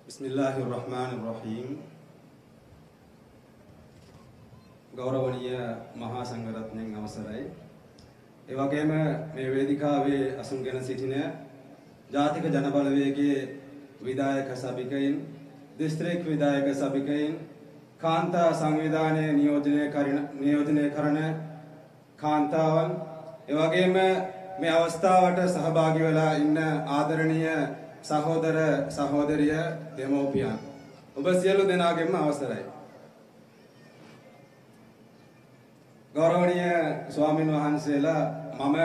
बिस्मिल्लाहिर्रहमानिर्रहीम। गौरवनीय महासंघरत्न අවසරයි. ඒ වගේම මේ වේදිකාවේ අසුන්ගෙන සිටින ජාතික ජනබලවේගයේ විධායක සභිකයින්, දිස්ත්‍රික් විධායක සභිකයින්, කාන්තා සංවිධානයේ නියෝජනය කරන කාන්තාවන්, ඒ වගේම මේ අවස්ථාවට සහභාගී වෙලා ඉන්න ආදරණීය සහෝදර සහෝදරිය දෙමෝපියන් ඔබ සියලු දෙනාගෙන්ම අවසරයි. ගෞරවනීය ස්වාමින් වහන්සේලා, මම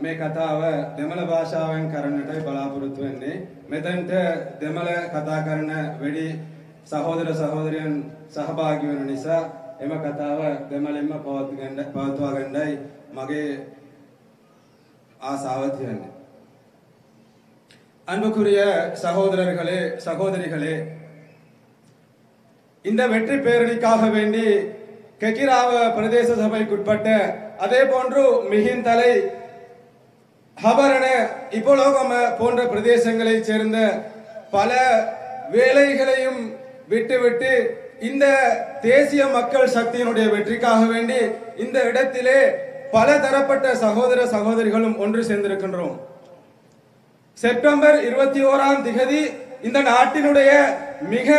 මේ කතාව දෙමළ භාෂාවෙන් කරන්නටයි බලාපොරොත්තු වෙන්නේ. මෙතනට දෙමළ කතා කරන වැඩි සහෝදර සහෝදරියන් සහභාගී වෙන නිසා එම කතාව දෙමළෙන්ම පවත්වා ගන්නයි මගේ ආසාව තියෙන්නේ. அன்புக்குரிய சகோதரர்களே சகோதரிகளே, இந்த வெற்றி பேரணிக்காக வேண்டி கெகிராவ பிரதேச சபைக்குட்பட்ட அதே போன்று மிகிந்தலை, ஹபரண, இப்போலோகம போன்ற பிரதேசங்களைச் சேர்ந்த பல வேலைகளையும் விட்டுவிட்டு இந்த தேசிய மக்கள் சக்தியினுடைய வெற்றிக்காக வேண்டி இந்த இடத்திலே பல தரப்பட்ட சகோதர சகோதரிகளும் ஒன்று சேர்ந்திருக்கின்றோம். செப்டம்பர் 21ஆம் திகதி இந்த நாட்டினுடைய மிக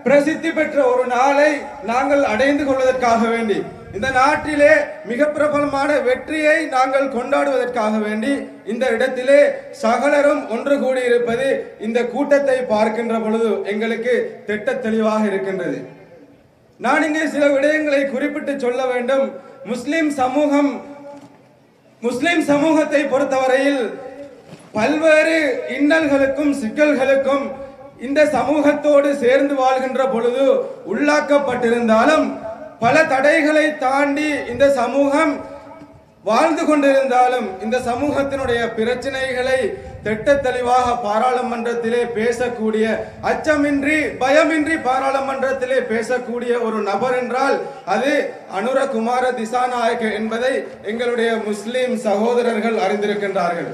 பிரசித்தி பெற்ற ஒரு நாளை நாங்கள் அடைந்து கொள்வதற்காக வேண்டி, இந்த நாட்டிலே மிக பிரபலமான வெற்றியை நாங்கள் கொண்டாடுவதற்காக வேண்டி இந்த இடத்திலே சகலரும் ஒன்று கூடி இருப்பது இந்த கூட்டத்தை பார்க்கின்ற பொழுது எங்களுக்கு திட்ட தெளிவாக இருக்கின்றது. நான் இங்கே சில விடயங்களை குறிப்பிட்டு சொல்ல வேண்டும். முஸ்லிம் சமூகத்தை பொறுத்தவரையில் பல்வேறு இன்னல்களுக்கும் சிக்கல்களுக்கும் இந்த சமூகத்தோடு சேர்ந்து வாழ்கின்ற பொழுது உள்ளாக்கப்பட்டிருந்தாலும், பல தடைகளை தாண்டி இந்த சமூகம் வாழ்ந்து கொண்டிருந்தாலும், இந்த சமூகத்தினுடைய பிரச்சனைகளை திட்ட தெளிவாக பாராளுமன்றத்திலே பேசக்கூடிய, அச்சமின்றி பயமின்றி பாராளுமன்றத்திலே பேசக்கூடிய ஒரு நபர் என்றால் அது அனுரகுமார திசாநாயக்க என்பதை எங்களுடைய முஸ்லிம் சகோதரர்கள் அறிந்திருக்கின்றார்கள்.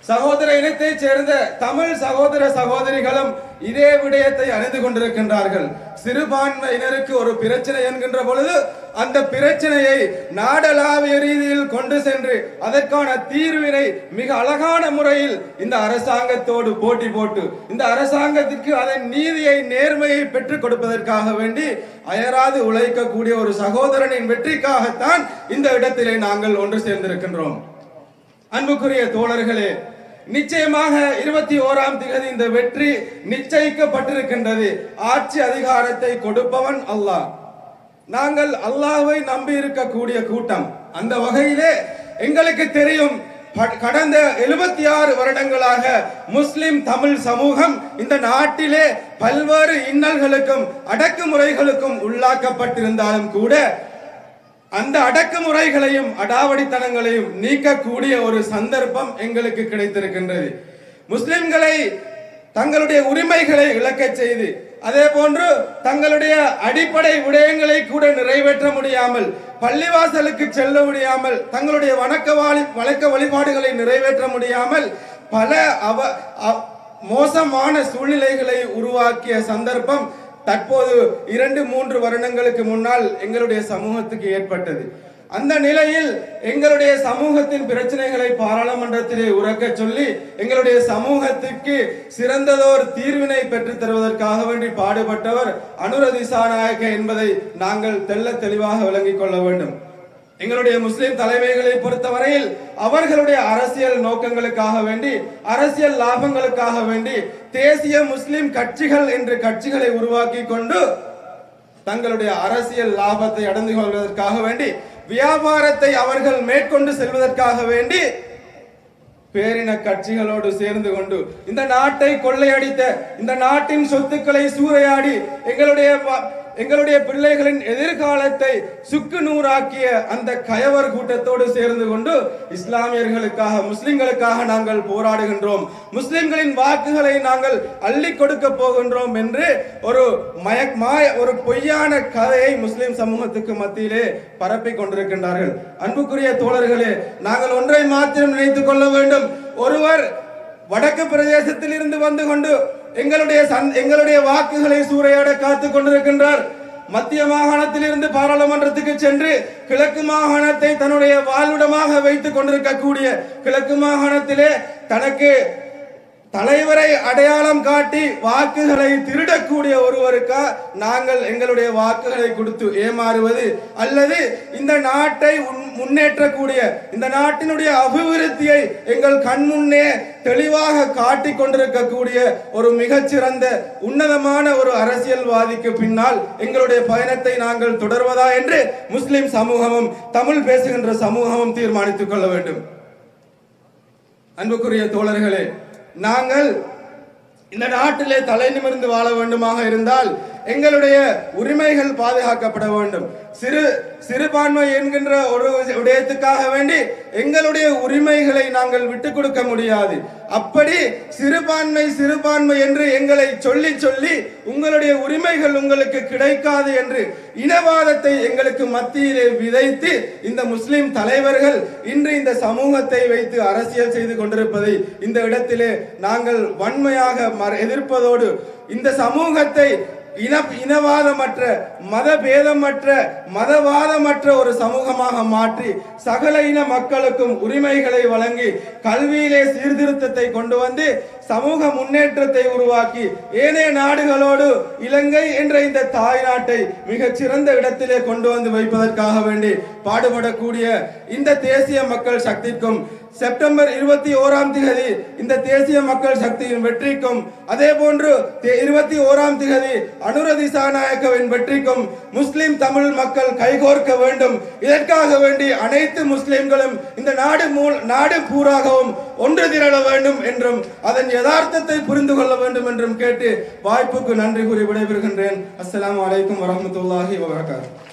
சகோதர இனத்தைச் சேர்ந்த தமிழ் சகோதர சகோதரிகளும் இதே விடயத்தை அறிந்து கொண்டிருக்கின்றார்கள். சிறுபான்மையினருக்கு ஒரு பிரச்சனை என்கின்ற பொழுது அந்த பிரச்சனையை நாடளாவிய ரீதியில் கொண்டு சென்று அதற்கான தீர்வினை மிக அழகான முறையில் இந்த அரசாங்கத்தோடு போட்டி போட்டு இந்த அரசாங்கத்திற்கு அதன் நீதியை, நேர்மையை பெற்றுக் கொடுப்பதற்காக வேண்டி அயராது உழைக்கக்கூடிய ஒரு சகோதரனின் வெற்றிக்காகத்தான் இந்த இடத்திலே நாங்கள் ஒன்று சேர்ந்திருக்கின்றோம். அன்புக்குரிய தோழர்களே, நிச்சயமாக 21ஆம் திகதி இந்த வெற்றி நிச்சயிக்கப்பட்டிருக்கின்றது. ஆட்சி அதிகாரத்தை கொடுப்பவன் அல்லாஹ். நாங்கள் அல்லாஹ்வை நம்பி இருக்கக்கூடிய கூட்டம். அந்த வகையிலே எங்களுக்கு தெரியும், கடந்த 76 வருடங்களாக முஸ்லிம் தமிழ் சமூகம் இந்த நாட்டிலே பல்வேறு இன்னல்களுக்கும் அடக்குமுறைகளுக்கும் உள்ளாக்கப்பட்டிருந்தாலும் கூட அந்த அடக்குமுறைகளையும் அடாவடித்தனங்களையும் நீக்கக்கூடிய ஒரு சந்தர்ப்பம் எங்களுக்கு கிடைத்திருக்கின்றது. முஸ்லிம்களை தங்களுடைய உரிமைகளை இழக்கச் செய்து, அதே போன்று தங்களுடைய அடிப்படை விடயங்களை கூட நிறைவேற்ற முடியாமல், பள்ளிவாசலுக்கு செல்ல முடியாமல், தங்களுடைய வணக்க வழிபாடுகளை நிறைவேற்ற முடியாமல் பல மோசமான சூழ்நிலைகளை உருவாக்கிய சந்தர்ப்பம் தற்போது 2-3 வருடங்களுக்கு முன்னால் எங்களுடைய சமூகத்துக்கு ஏற்பட்டது. அந்த நிலையில் எங்களுடைய சமூகத்தின் பிரச்சனைகளை பாராளுமன்றத்திலே உரக்க சொல்லி எங்களுடைய சமூகத்துக்கு சிறந்ததோர் தீர்வினை பெற்றுத் தருவதற்காக வேண்டி பாடுபட்டவர் அனுர திசாநாயக்க என்பதை நாங்கள் தெள்ள தெளிவாக விளங்கிக் கொள்ள வேண்டும். எங்களுடைய முஸ்லிம் தலைமைகளை பொறுத்தவரையில் அவர்களுடைய அரசியல் நோக்கங்களுக்காக வேண்டி, அரசியல் லாபங்களுக்காக வேண்டி தேசிய முஸ்லிம் கட்சிகள் என்று கட்சிகளை உருவாக்கி கொண்டு தங்களுடைய அரசியல் லாபத்தை அடைந்து கொள்வதற்காக வேண்டி, வியாபாரத்தை அவர்கள் மேற்கொண்டு செல்வதற்காக வேண்டி பேரின கட்சிகளோடு சேர்ந்து கொண்டு இந்த நாட்டை கொள்ளையடித்த, இந்த நாட்டின் சொத்துக்களை சூறையாடி எங்களுடைய பிள்ளைகளின் எதிர்காலத்தை சுக்கு நூறாக்கிய அந்த கயவர் கூட்டத்தோடு சேர்ந்து கொண்டு இஸ்லாமியர்களுக்காக, முஸ்லிம்களுக்காக நாங்கள் போராடுகின்றோம், முஸ்லிம்களின் வாக்குகளை நாங்கள் அள்ளி கொடுக்க போகின்றோம் என்று ஒரு பொய்யான கதையை முஸ்லிம் சமூகத்துக்கு மத்தியிலே பரப்பிக் கொண்டிருக்கின்றார்கள். அன்புக்குரிய தோழர்களே, நாங்கள் ஒன்றை மாத்திரம் நினைத்துக் கொள்ள வேண்டும். ஒருவர் வடக்கு பிரதேசத்தில் இருந்து வந்து கொண்டு எங்களுடைய வாக்குகளை சூறையாட காத்துக் கொண்டிருக்கின்றார். மத்திய மாகாணத்தில் இருந்து பாராளுமன்றத்துக்கு சென்று கிழக்கு மாகாணத்தை தன்னுடைய வாழ்விடமாக வைத்துக் கொண்டிருக்கக்கூடிய கிழக்கு மாகாணத்திலே தனக்கு தலைவரை அடையாளம் காட்டி வாக்குகளை திருடக்கூடிய ஒருவருக்கா நாங்கள் எங்களுடைய வாக்குகளை கொடுத்து ஏமாறுவது? அல்லது இந்த நாட்டை முன்னேற்றக்கூடிய இந்த நாட்டினுடைய அபிவிருத்தியை எங்கள் கண்முன்னே தெளிவாக காட்டிக் கொண்டிருக்கக்கூடிய ஒரு மிகச்சிறந்த உன்னதமான ஒரு அரசியல்வாதிக்கு பின்னால் எங்களுடைய பயணத்தை நாங்கள் தொடர்வதா என்று முஸ்லிம் சமூகமும் தமிழ் பேசுகின்ற சமூகமும் தீர்மானித்துக் கொள்ள வேண்டும். அன்புக்குரிய தோழர்களே, நாங்கள் இந்த நாட்டிலே தலை நிமிர்ந்து வாழ வேண்டுமாக இருந்தால் எங்களுடைய உரிமைகள் பாதுகாக்கப்பட வேண்டும். சிறுபான்மை என்கின்ற ஒரு விடயத்துக்காக வேண்டி எங்களுடைய உரிமைகளை நாங்கள் விட்டுக் கொடுக்க முடியாது. அப்படி சிறுபான்மை என்று எங்களை சொல்லி சொல்லி உங்களுடைய உரிமைகள் உங்களுக்கு கிடைக்காது என்று இனவாதத்தை எங்களுக்கு மத்தியிலே விதைத்து இந்த முஸ்லிம் தலைவர்கள் இன்று இந்த சமூகத்தை வைத்து அரசியல் செய்து கொண்டிருப்பதை இந்த இடத்திலே நாங்கள் வன்மையாக எதிர்ப்பதோடு இந்த சமூகத்தை இனவாதமற்ற மதபேதமற்ற மதவாதமற்ற ஒரு சமூகமாக மாற்றி சகல இன மக்களுக்கும் உரிமைகளை வழங்கி கல்வியிலே சீர்திருத்தத்தை கொண்டு வந்து சமூக முன்னேற்றத்தை உருவாக்கி ஏனைய நாடுகளோடு இலங்கை என்ற இந்த தாய் நாட்டை மிகச் சிறந்த இடத்திலே கொண்டு வந்து வைப்பதற்காக வேண்டி பாடுபடக்கூடிய இந்த தேசிய மக்கள் சக்திக்கும் செப்டம்பர் 21ஆம் தேதி இந்த தேசிய மக்கள் சக்தியின் வெற்றிக்கும் அதே போன்று 21ஆம் தேதி அனுர திசாநாயக்கவின் வெற்றிக்கும் முஸ்லிம் தமிழ் மக்கள் கைகோர்க்க வேண்டும். இதற்காக வேண்டி அனைத்து முஸ்லிம்களும் இந்த நாடு பூராகவும் ஒன்று திரள வேண்டும் என்றும் அதன் யதார்த்தத்தை புரிந்து கொள்ள வேண்டும் என்றும் கேட்டு வாய்ப்புக்கு நன்றி கூறி விடைபெறுகின்றேன். அஸ்ஸலாமு அலைக்கும் வரஹ்மத்துல்லாஹி வபரகாத்துஹு.